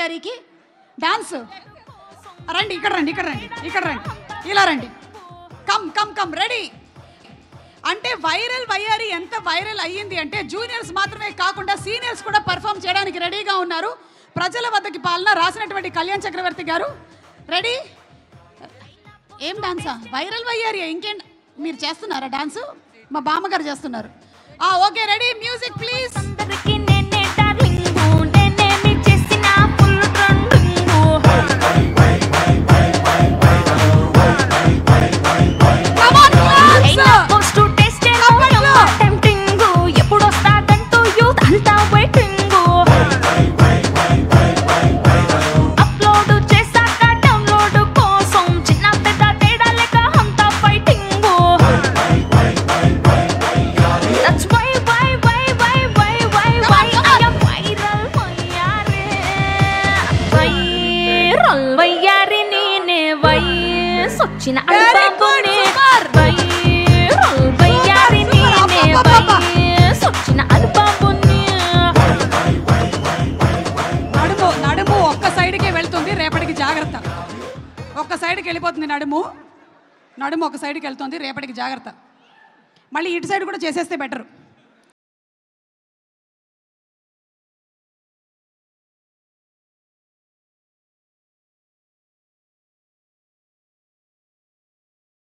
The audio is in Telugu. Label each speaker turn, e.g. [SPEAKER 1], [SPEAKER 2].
[SPEAKER 1] వయ్యారికి డాన్స్. రండి ఇక్కడ రండి, ఇక్కడ రండి, ఇక్కడ రండి, ఇలా రండి. Come come come, ready. అంటే వైరల్ వయ్యారి ఎంత వైరల్ అయ్యింది అంటే జూనియర్స్ మాత్రమే కాకుండా సీనియర్స్ కూడా పర్ఫామ్ చేయడానికి రెడీగా ఉన్నారు. ప్రజల వద్దకి పాలన రాసినటువంటి కళ్యాణ్ చక్రవర్తి గారు రెడీ. ఏం డాన్సా? వైరల్ వయ్యారి. ఇంకేం మీరు చేస్తున్నారా డాన్సు? మా బామ్మగారు చేస్తున్నారు. Okay, ready, music please. నడుము ఒక్క సైడ్కే వెళ్తుంది, రేపటికి జాగ్రత్త. ఒక్క సైడ్కి వెళ్ళిపోతుంది నడుము ఒక సైడ్కి వెళ్తుంది, రేపటికి జాగ్రత్త. మళ్ళీ ఇటు సైడ్ కూడా చేసేస్తే బెటర్.